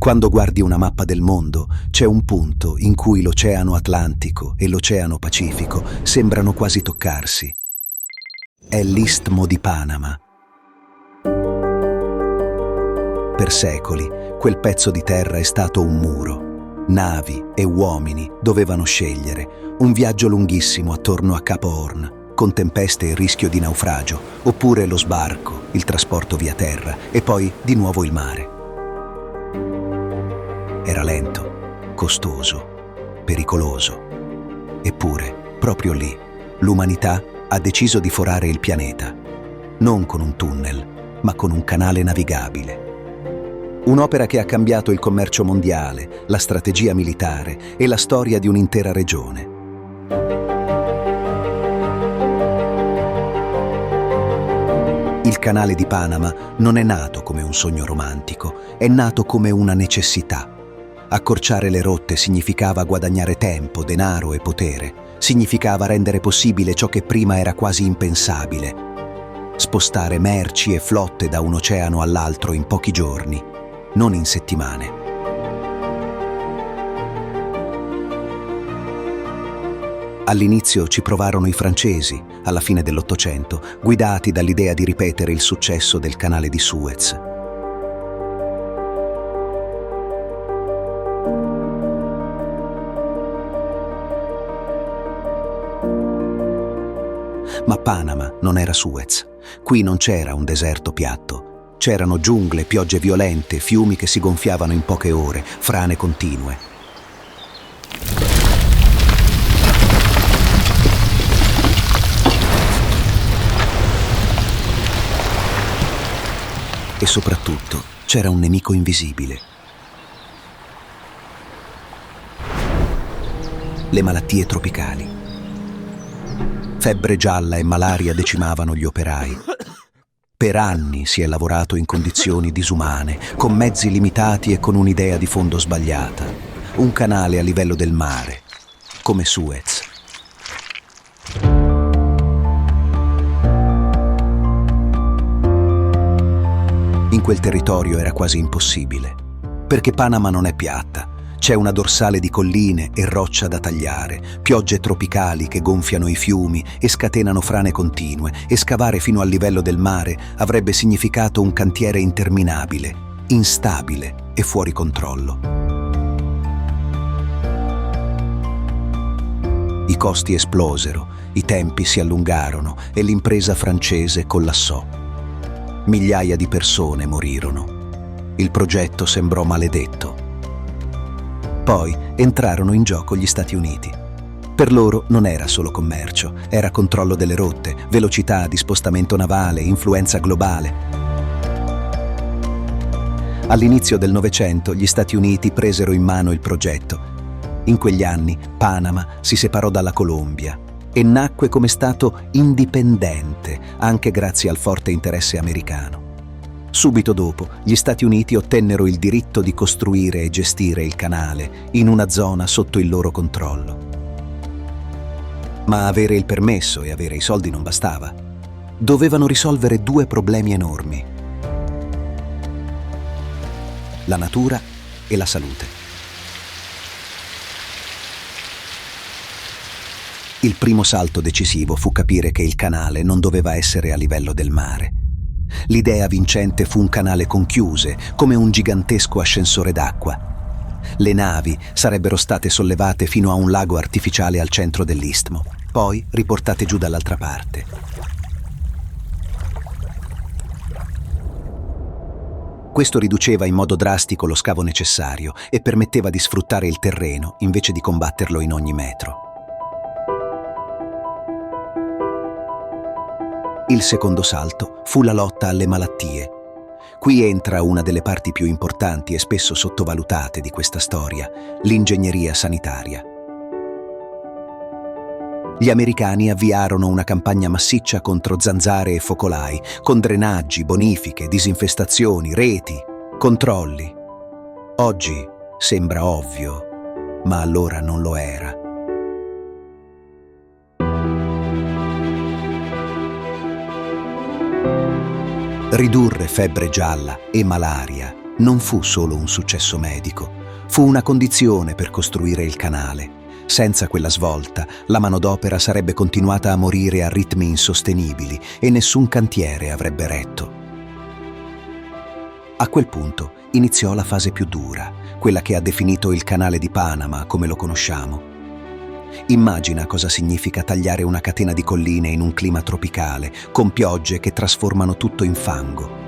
Quando guardi una mappa del mondo, c'è un punto in cui l'Oceano Atlantico e l'Oceano Pacifico sembrano quasi toccarsi. È l'Istmo di Panama. Per secoli, quel pezzo di terra è stato un muro. Navi e uomini dovevano scegliere un viaggio lunghissimo attorno a Capo Horn, con tempeste e rischio di naufragio, oppure lo sbarco, il trasporto via terra e poi di nuovo il mare. Era lento, costoso, pericoloso. Eppure, proprio lì, l'umanità ha deciso di forare il pianeta, non con un tunnel, ma con un canale navigabile. Un'opera che ha cambiato il commercio mondiale, la strategia militare e la storia di un'intera regione. Il canale di Panama non è nato come un sogno romantico, è nato come una necessità. Accorciare le rotte significava guadagnare tempo, denaro e potere. Significava rendere possibile ciò che prima era quasi impensabile. Spostare merci e flotte da un oceano all'altro in pochi giorni, non in settimane. All'inizio ci provarono i francesi, alla fine dell'Ottocento, guidati dall'idea di ripetere il successo del canale di Suez. Ma Panama non era Suez. Qui non c'era un deserto piatto. C'erano giungle, piogge violente, fiumi che si gonfiavano in poche ore, frane continue. E soprattutto c'era un nemico invisibile. Le malattie tropicali. Febbre gialla e malaria decimavano gli operai. Per anni si è lavorato in condizioni disumane, con mezzi limitati e con un'idea di fondo sbagliata. Un canale a livello del mare, come Suez. In quel territorio era quasi impossibile, perché Panama non è piatta. C'è una dorsale di colline e roccia da tagliare, piogge tropicali che gonfiano i fiumi e scatenano frane continue, e scavare fino al livello del mare avrebbe significato un cantiere interminabile, instabile e fuori controllo. I costi esplosero, i tempi si allungarono e l'impresa francese collassò. Migliaia di persone morirono. Il progetto sembrò maledetto. Poi entrarono in gioco gli Stati Uniti. Per loro non era solo commercio, era controllo delle rotte, velocità di spostamento navale, influenza globale. All'inizio del Novecento gli Stati Uniti presero in mano il progetto. In quegli anni Panama si separò dalla Colombia e nacque come stato indipendente, anche grazie al forte interesse americano. Subito dopo, gli Stati Uniti ottennero il diritto di costruire e gestire il canale in una zona sotto il loro controllo. Ma avere il permesso e avere i soldi non bastava. Dovevano risolvere due problemi enormi: la natura e la salute. Il primo salto decisivo fu capire che il canale non doveva essere a livello del mare. L'idea vincente fu un canale con chiuse, come un gigantesco ascensore d'acqua. Le navi sarebbero state sollevate fino a un lago artificiale al centro dell'istmo, poi riportate giù dall'altra parte. Questo riduceva in modo drastico lo scavo necessario e permetteva di sfruttare il terreno invece di combatterlo in ogni metro. Il secondo salto fu la lotta alle malattie. Qui entra una delle parti più importanti e spesso sottovalutate di questa storia, l'ingegneria sanitaria. Gli americani avviarono una campagna massiccia contro zanzare e focolai, con drenaggi, bonifiche, disinfestazioni, reti, controlli. Oggi sembra ovvio, ma allora non lo era. Ridurre febbre gialla e malaria non fu solo un successo medico, fu una condizione per costruire il canale. Senza quella svolta, la manodopera sarebbe continuata a morire a ritmi insostenibili e nessun cantiere avrebbe retto. A quel punto iniziò la fase più dura, quella che ha definito il canale di Panama come lo conosciamo. Immagina cosa significa tagliare una catena di colline in un clima tropicale, con piogge che trasformano tutto in fango.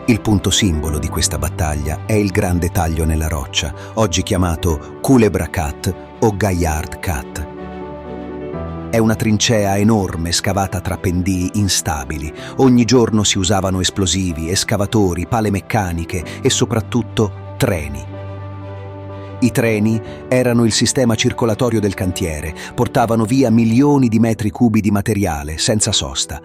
Il punto simbolo di questa battaglia è il grande taglio nella roccia, oggi chiamato Culebra Cut o Gaillard Cut. È una trincea enorme scavata tra pendii instabili. Ogni giorno si usavano esplosivi, escavatori, pale meccaniche e soprattutto treni. I treni erano il sistema circolatorio del cantiere, portavano via milioni di metri cubi di materiale senza sosta.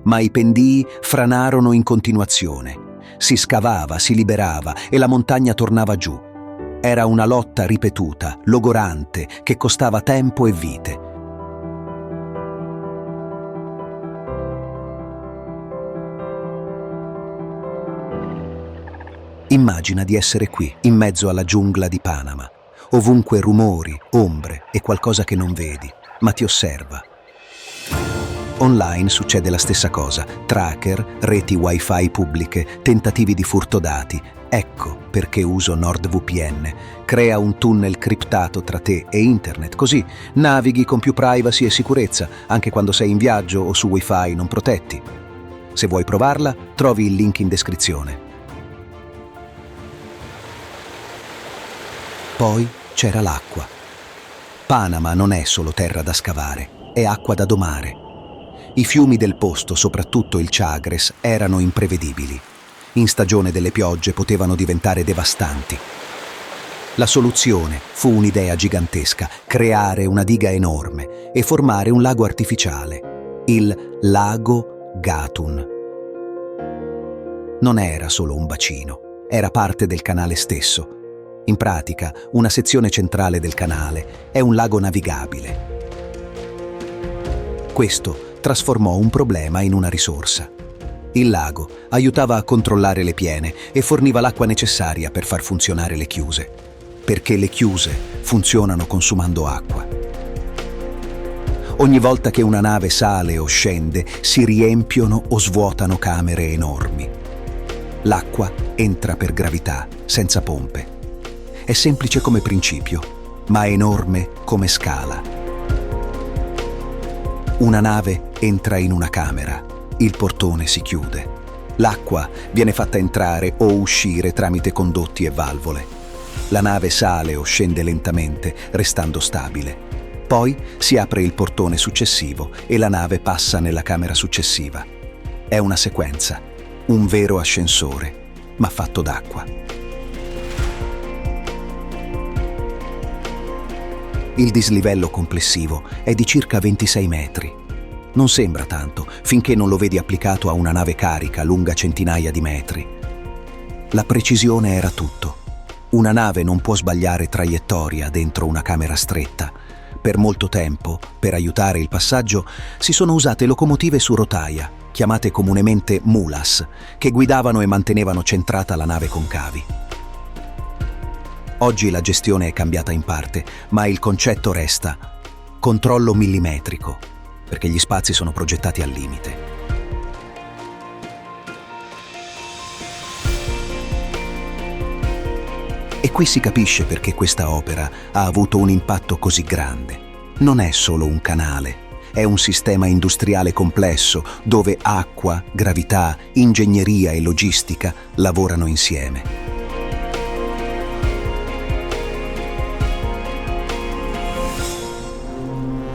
Ma i pendii franarono in continuazione. Si scavava, si liberava e la montagna tornava giù. Era una lotta ripetuta, logorante, che costava tempo e vite. Immagina di essere qui, in mezzo alla giungla di Panama. Ovunque rumori, ombre e qualcosa che non vedi, ma ti osserva. Online succede la stessa cosa, tracker, reti wifi pubbliche, tentativi di furto dati. Ecco perché uso NordVPN. Crea un tunnel criptato tra te e internet, così navighi con più privacy e sicurezza, anche quando sei in viaggio o su wifi non protetti. Se vuoi provarla, trovi il link in descrizione. Poi c'era l'acqua. Panama non è solo terra da scavare, è acqua da domare. I fiumi del posto, soprattutto il Chagres, erano imprevedibili. In stagione delle piogge potevano diventare devastanti. La soluzione fu un'idea gigantesca, creare una diga enorme e formare un lago artificiale, il lago Gatun. Non era solo un bacino, era parte del canale stesso. In pratica, una sezione centrale del canale è un lago navigabile. Questo trasformò un problema in una risorsa. Il lago aiutava a controllare le piene e forniva l'acqua necessaria per far funzionare le chiuse, perché le chiuse funzionano consumando acqua. Ogni volta che una nave sale o scende, si riempiono o svuotano camere enormi. L'acqua entra per gravità, senza pompe. È semplice come principio, ma enorme come scala. Una nave entra in una camera, il portone si chiude. L'acqua viene fatta entrare o uscire tramite condotti e valvole. La nave sale o scende lentamente, restando stabile. Poi si apre il portone successivo e la nave passa nella camera successiva. È una sequenza, un vero ascensore, ma fatto d'acqua. Il dislivello complessivo è di circa 26 metri. Non sembra tanto, finché non lo vedi applicato a una nave carica lunga centinaia di metri. La precisione era tutto. Una nave non può sbagliare traiettoria dentro una camera stretta. Per molto tempo, per aiutare il passaggio, si sono usate locomotive su rotaia, chiamate comunemente mulas, che guidavano e mantenevano centrata la nave con cavi. Oggi la gestione è cambiata in parte, ma il concetto resta: controllo millimetrico, perché gli spazi sono progettati al limite. E qui si capisce perché questa opera ha avuto un impatto così grande. Non è solo un canale, è un sistema industriale complesso dove acqua, gravità, ingegneria e logistica lavorano insieme.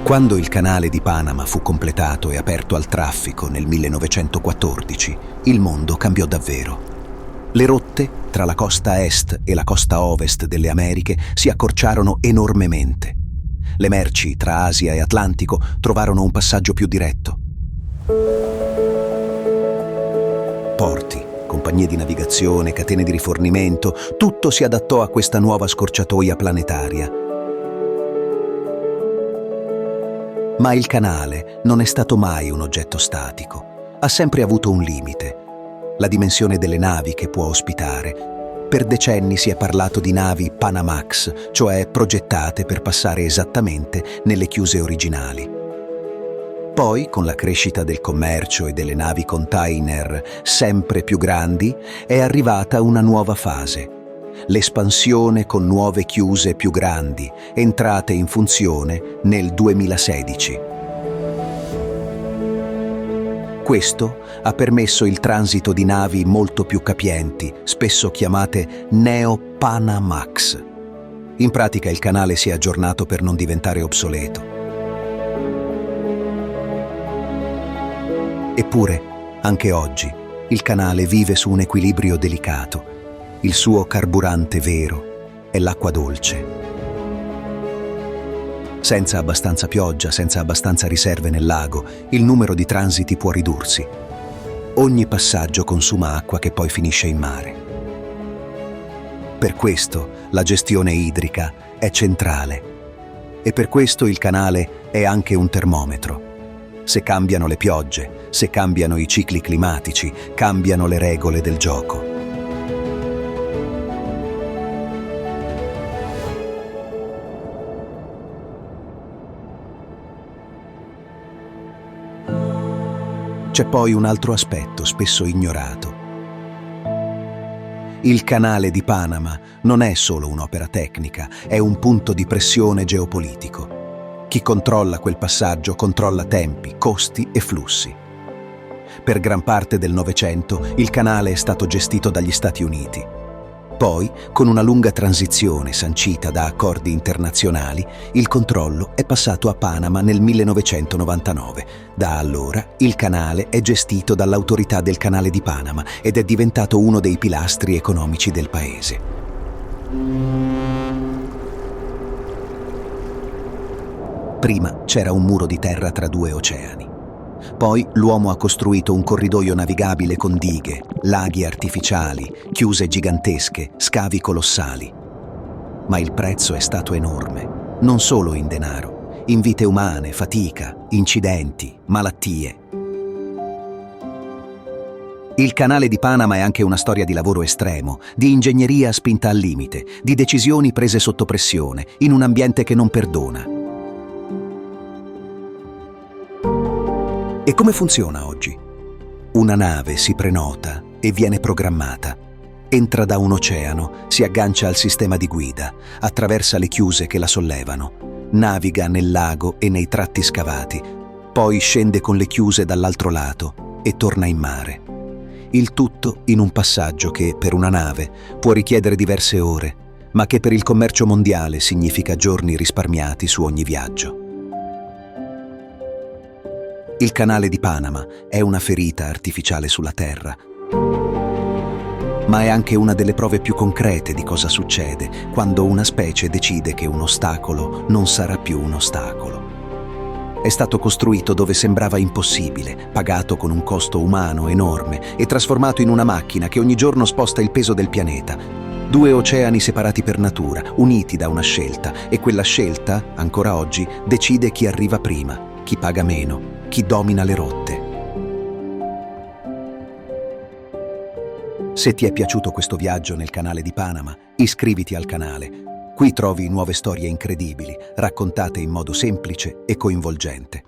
Quando il canale di Panama fu completato e aperto al traffico nel 1914, il mondo cambiò davvero. Le rotte tra la costa est e la costa ovest delle Americhe si accorciarono enormemente. Le merci tra Asia e Atlantico trovarono un passaggio più diretto. Porti, compagnie di navigazione, catene di rifornimento, tutto si adattò a questa nuova scorciatoia planetaria. Ma il canale non è stato mai un oggetto statico. ha sempre avuto un limite: la dimensione delle navi che può ospitare. Per decenni si è parlato di navi Panamax, cioè progettate per passare esattamente nelle chiuse originali. Poi, con la crescita del commercio e delle navi container sempre più grandi, è arrivata una nuova fase: l'espansione con nuove chiuse più grandi, entrate in funzione nel 2016. Questo ha permesso il transito di navi molto più capienti, spesso chiamate Neo-Panamax. In pratica il canale si è aggiornato per non diventare obsoleto. Eppure, anche oggi, il canale vive su un equilibrio delicato. Il suo carburante vero è l'acqua dolce. Senza abbastanza pioggia, senza abbastanza riserve nel lago, il numero di transiti può ridursi. Ogni passaggio consuma acqua che poi finisce in mare. Per questo la gestione idrica è centrale. E per questo il canale è anche un termometro. Se cambiano le piogge, se cambiano i cicli climatici, cambiano le regole del gioco. C'è poi un altro aspetto spesso ignorato. Il canale di Panama non è solo un'opera tecnica, è un punto di pressione geopolitico. Chi controlla quel passaggio controlla tempi, costi e flussi. Per gran parte del Novecento il canale è stato gestito dagli Stati Uniti. Poi, con una lunga transizione sancita da accordi internazionali, il controllo è passato a Panama nel 1999. Da allora il canale è gestito dall'Autorità del Canale di Panama ed è diventato uno dei pilastri economici del paese. Prima c'era un muro di terra tra due oceani. Poi l'uomo ha costruito un corridoio navigabile con dighe, laghi artificiali, chiuse gigantesche, scavi colossali. Ma il prezzo è stato enorme, non solo in denaro, in vite umane, fatica, incidenti, malattie. Il canale di Panama è anche una storia di lavoro estremo, di ingegneria spinta al limite, di decisioni prese sotto pressione, in un ambiente che non perdona. E come funziona oggi? Una nave si prenota e viene programmata. Entra da un oceano, si aggancia al sistema di guida, attraversa le chiuse che la sollevano, naviga nel lago e nei tratti scavati, poi scende con le chiuse dall'altro lato e torna in mare. Il tutto in un passaggio che, per una nave, può richiedere diverse ore, ma che per il commercio mondiale significa giorni risparmiati su ogni viaggio. Il canale di Panama è una ferita artificiale sulla Terra, ma è anche una delle prove più concrete di cosa succede quando una specie decide che un ostacolo non sarà più un ostacolo. È stato costruito dove sembrava impossibile, pagato con un costo umano enorme e trasformato in una macchina che ogni giorno sposta il peso del pianeta. Due oceani separati per natura, uniti da una scelta, e quella scelta, ancora oggi, decide chi arriva prima, chi paga meno, chi domina le rotte. Se ti è piaciuto questo viaggio nel canale di Panama, iscriviti al canale. Qui trovi nuove storie incredibili, raccontate in modo semplice e coinvolgente.